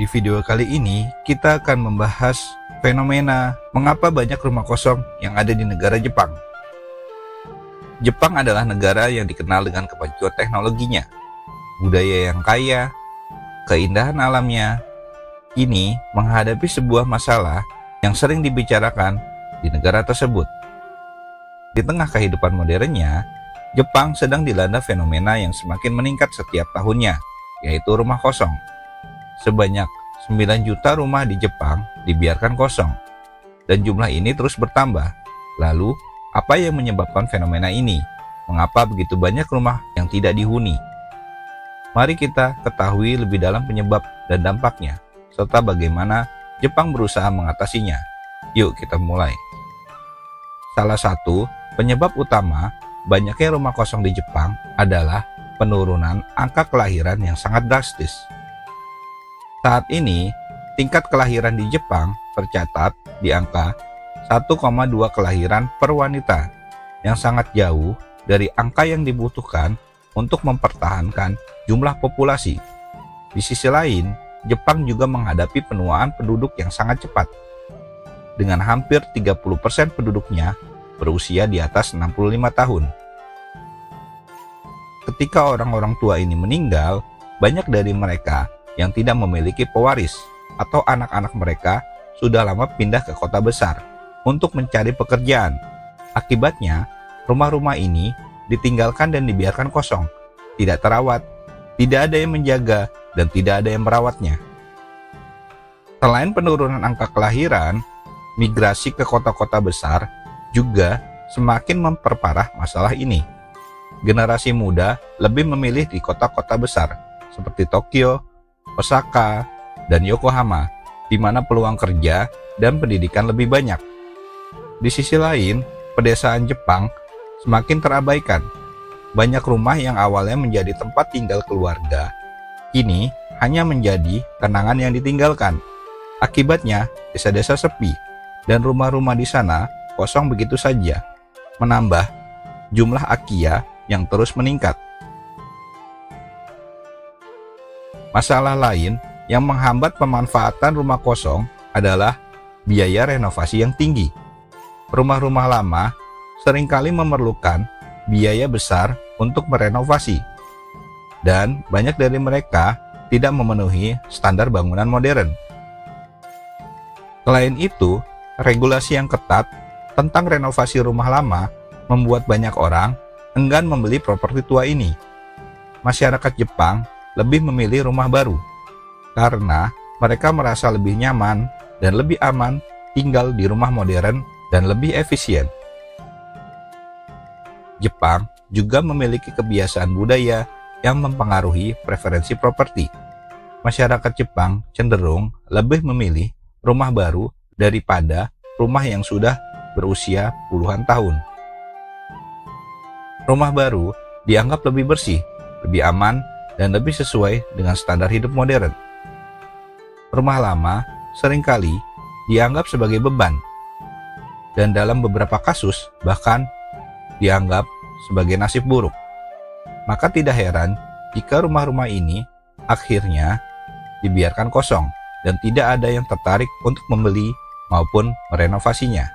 Di video kali ini, kita akan membahas fenomena mengapa banyak rumah kosong yang ada di negara Jepang. Jepang adalah negara yang dikenal dengan kemajuan teknologinya, budaya yang kaya, keindahan alamnya. Ini menghadapi sebuah masalah yang sering dibicarakan di negara tersebut. Di tengah kehidupan modernnya, Jepang sedang dilanda fenomena yang semakin meningkat setiap tahunnya, yaitu rumah kosong. Sebanyak 9 juta rumah di Jepang dibiarkan kosong, dan jumlah ini terus bertambah. Lalu, apa yang menyebabkan fenomena ini? Mengapa begitu banyak rumah yang tidak dihuni? Mari kita ketahui lebih dalam penyebab dan dampaknya, serta bagaimana Jepang berusaha mengatasinya. Yuk kita mulai. Salah satu penyebab utama banyaknya rumah kosong di Jepang adalah penurunan angka kelahiran yang sangat drastis. Saat ini, tingkat kelahiran di Jepang tercatat di angka 1,2 kelahiran per wanita, yang sangat jauh dari angka yang dibutuhkan untuk mempertahankan jumlah populasi. Di sisi lain, Jepang juga menghadapi penuaan penduduk yang sangat cepat, dengan hampir 30% penduduknya berusia di atas 65 tahun. Ketika orang-orang tua ini meninggal, banyak dari mereka yang tidak memiliki pewaris atau anak-anak mereka sudah lama pindah ke kota besar untuk mencari pekerjaan. Akibatnya, rumah-rumah ini ditinggalkan dan dibiarkan kosong, tidak terawat, tidak ada yang menjaga, dan tidak ada yang merawatnya. Selain penurunan angka kelahiran, migrasi ke kota-kota besar juga semakin memperparah masalah ini. Generasi muda lebih memilih di kota-kota besar seperti Tokyo, Osaka, dan Yokohama, di mana peluang kerja dan pendidikan lebih banyak. Di sisi lain, pedesaan Jepang semakin terabaikan. Banyak rumah yang awalnya menjadi tempat tinggal keluarga, kini hanya menjadi kenangan yang ditinggalkan. Akibatnya, desa-desa sepi, dan rumah-rumah di sana kosong begitu saja, menambah jumlah akiya yang terus meningkat. Masalah lain yang menghambat pemanfaatan rumah kosong adalah biaya renovasi yang tinggi. Rumah-rumah lama seringkali memerlukan biaya besar untuk merenovasi, dan banyak dari mereka tidak memenuhi standar bangunan modern. Selain itu, regulasi yang ketat tentang renovasi rumah lama membuat banyak orang enggan membeli properti tua ini. Masyarakat Jepang lebih memilih rumah baru karena mereka merasa lebih nyaman dan lebih aman tinggal di rumah modern dan lebih efisien. Jepang juga memiliki kebiasaan budaya yang mempengaruhi preferensi properti. Masyarakat Jepang cenderung lebih memilih rumah baru daripada rumah yang sudah berusia puluhan tahun. Rumah baru dianggap lebih bersih, lebih aman, dan lebih sesuai dengan standar hidup modern. Rumah lama seringkali dianggap sebagai beban, dan dalam beberapa kasus bahkan dianggap sebagai nasib buruk. Maka tidak heran jika rumah-rumah ini akhirnya dibiarkan kosong dan tidak ada yang tertarik untuk membeli maupun merenovasinya.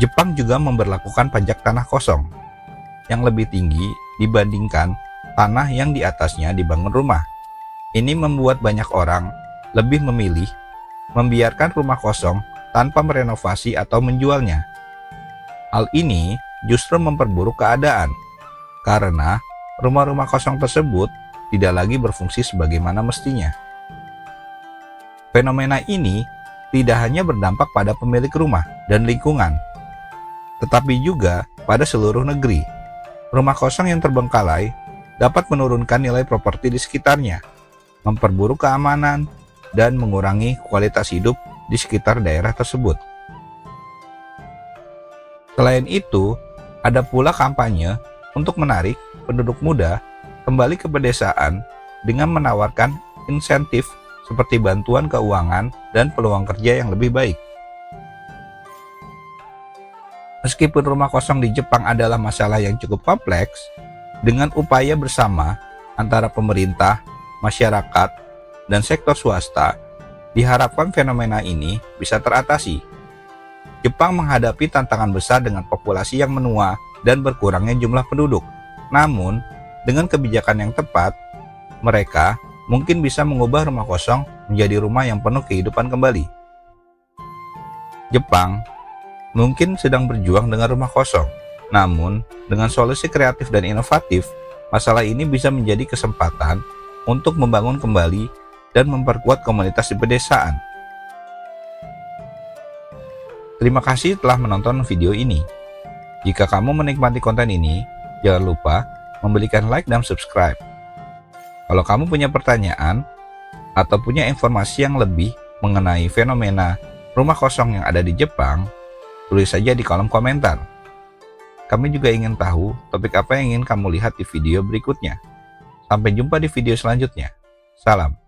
Jepang juga memberlakukan pajak tanah kosong yang lebih tinggi dibandingkan tanah yang di atasnya dibangun rumah. Ini membuat banyak orang lebih memilih membiarkan rumah kosong tanpa merenovasi atau menjualnya. Hal ini justru memperburuk keadaan karena rumah-rumah kosong tersebut tidak lagi berfungsi sebagaimana mestinya. Fenomena ini tidak hanya berdampak pada pemilik rumah dan lingkungan, tetapi juga pada seluruh negeri. Rumah kosong yang terbengkalai dapat menurunkan nilai properti di sekitarnya, memperburuk keamanan, dan mengurangi kualitas hidup di sekitar daerah tersebut. Selain itu, ada pula kampanye untuk menarik penduduk muda kembali ke pedesaan dengan menawarkan insentif seperti bantuan keuangan dan peluang kerja yang lebih baik. Meskipun rumah kosong di Jepang adalah masalah yang cukup kompleks, dengan upaya bersama antara pemerintah, masyarakat, dan sektor swasta, diharapkan fenomena ini bisa teratasi. Jepang menghadapi tantangan besar dengan populasi yang menua dan berkurangnya jumlah penduduk. Namun, dengan kebijakan yang tepat, mereka mungkin bisa mengubah rumah kosong menjadi rumah yang penuh kehidupan kembali. Jepang mungkin sedang berjuang dengan rumah kosong, namun dengan solusi kreatif dan inovatif, masalah ini bisa menjadi kesempatan untuk membangun kembali dan memperkuat komunitas di pedesaan. Terima kasih telah menonton video ini. Jika kamu menikmati konten ini, jangan lupa memberikan like dan subscribe. Kalau kamu punya pertanyaan atau punya informasi yang lebih mengenai fenomena rumah kosong yang ada di Jepang, tulis saja di kolom komentar. Kami juga ingin tahu topik apa yang ingin kamu lihat di video berikutnya. Sampai jumpa di video selanjutnya. Salam.